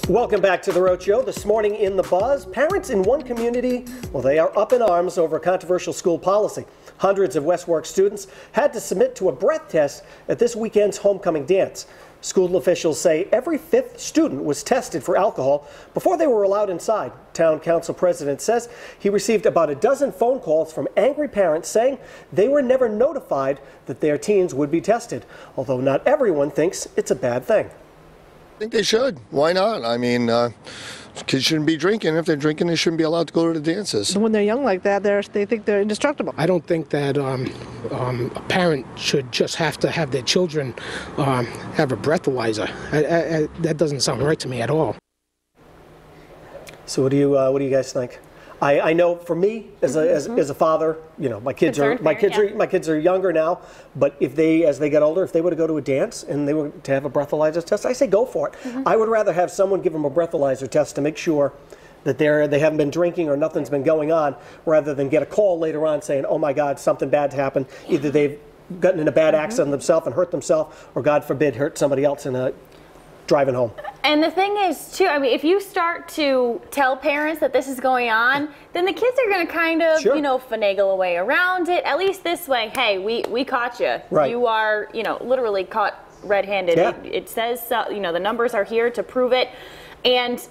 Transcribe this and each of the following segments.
Welcome back to The Roach Show. This morning in The Buzz, parents in one community, well, they are up in arms over a controversial school policy. Hundreds of West Warwick students had to submit to a breath test at this weekend's homecoming dance. School officials say every fifth student was tested for alcohol before they were allowed inside. Town Council President says he received about a dozen phone calls from angry parents saying they were never notified that their teens would be tested, although not everyone thinks it's a bad thing. I think they should. Why not? I mean, kids shouldn't be drinking. If they're drinking, they shouldn't be allowed to go to the dances. When they're young like that, they think they're indestructible. I don't think that a parent should just have to have their children have a breathalyzer. That doesn't sound right to me at all. So what do you guys think? I know for me as a father, you know, my kids are younger now, but if as they get older, if they were to go to a dance and they were to have a breathalyzer test, I say go for it. I would rather have someone give them a breathalyzer test to make sure that they haven't been drinking or nothing's been going on, rather than get a call later on saying, oh my God, something bad's happened. Either they've gotten in a bad accident themselves and hurt themselves, or God forbid, hurt somebody else in driving home. And the thing is, too, I mean, if you start to tell parents that this is going on, then the kids are going to kind of, you know, finagle away around it. At least this way, hey, we caught you. Right. You are, you know, literally caught red-handed. Yeah. It says, you know, the numbers are here to prove it. And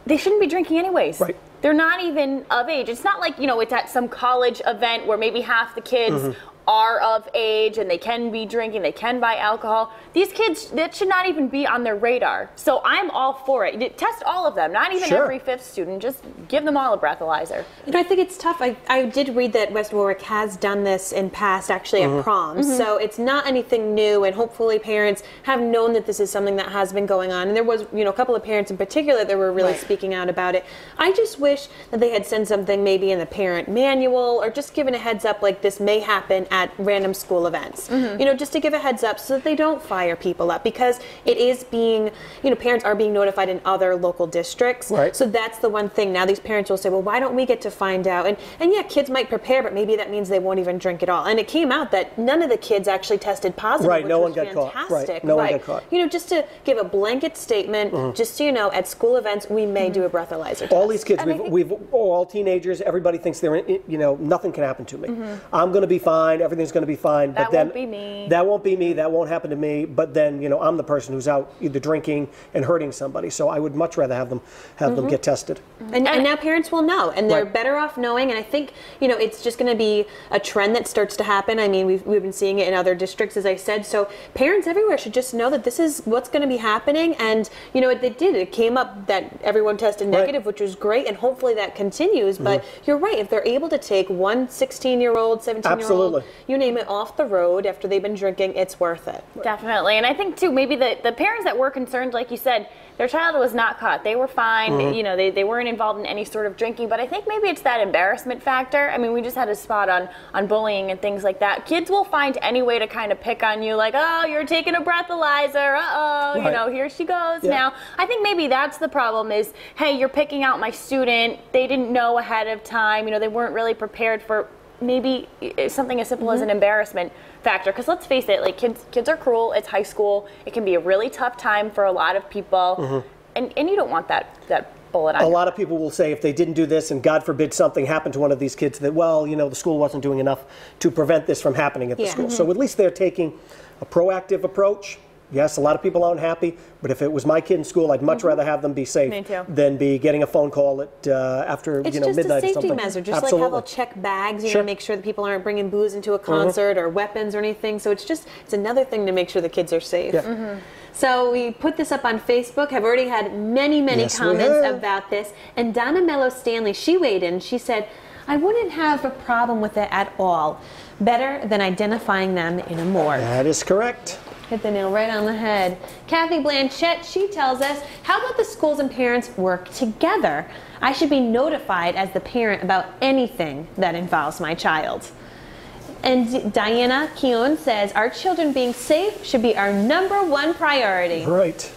they shouldn't be drinking anyways. Right. They're not even of age. It's not like, you know, it's at some college event where maybe half the kids are of age and they can be drinking, they can buy alcohol. These kids, that should not even be on their radar. So I'm all for it. Test all of them, not even every fifth student. Just give them all a breathalyzer. You know, I think it's tough. I did read that West Warwick has done this in past, actually, at proms. So it's not anything new, and hopefully parents have known that this is something that has been going on. And there was, you know, a couple of parents in particular that were really speaking out about it. I just wish that they had sent something maybe in the parent manual, or just given a heads up like this may happen at random school events. You know, just to give a heads up so that they don't fire people up, because it is being, you know, parents are being notified in other local districts. So that's the one thing. Now these parents will say, well, why don't we get to find out? And yeah, kids might prepare, but maybe that means they won't even drink at all. And it came out that none of the kids actually tested positive, which no one was got fantastic. caught. No one got caught. You know, just to give a blanket statement, just so you know, at school events, we may do a breathalyzer test. All these kids, we've all teenagers, everybody thinks they're in, you know, nothing can happen to me. I'm going to be fine, everything's going to be fine. That won't be me. That won't be me, that won't happen to me. But then, you know, I'm the person who's out either drinking and hurting somebody. So I would much rather have them get tested. And now parents will know, and they're better off knowing. And I think, you know, it's just going to be a trend that starts to happen. I mean, we've been seeing it in other districts, as I said. So parents everywhere should just know that this is what's going to be happening. And, you know, it came up that everyone tested negative, which was great. And hopefully that continues. But you're right. If they're able to take one 16-year-old, 17-year-old, you name it, off the road after they've been drinking, it's worth it. Definitely. And I think, too, maybe the parents that were concerned, like you said, their child was not caught. They were fine. You know, they weren't involved in any sort of drinking. But I think maybe it's that embarrassment factor. I mean, we just had a spot on bullying and things like that. Kids will find any way to kind of pick on you, like, oh, you're taking a breathalyzer. Uh-oh, you know, here she goes now. I think maybe that's the problem is, hey, you're picking out my student. They didn't know ahead of time. You know, they weren't really prepared for maybe something as simple as an embarrassment factor, because let's face it, like kids are cruel. It's high school. It can be a really tough time for a lot of people, and you don't want that bullet on a lot of people will say if they didn't do this and God forbid something happened to one of these kids, that, well, you know, the school wasn't doing enough to prevent this from happening at the school. So at least they're taking a proactive approach. Yes, a lot of people aren't happy, but if it was my kid in school, I'd much rather have them be safe than be getting a phone call at after midnight or something. It's just a safety measure, just like how they'll check bags, you know, make sure that people aren't bringing booze into a concert or weapons or anything. So it's another thing to make sure the kids are safe. So we put this up on Facebook. I've already had many comments about this. And Donna Mello Stanley, she weighed in. She said, I wouldn't have a problem with it at all. Better than identifying them in a morgue. That is correct. Hit the nail right on the head. Kathy Blanchett, she tells us, how about the schools and parents work together? I should be notified as the parent about anything that involves my child. And Diana Keown says, our children being safe should be our #1 priority. Right.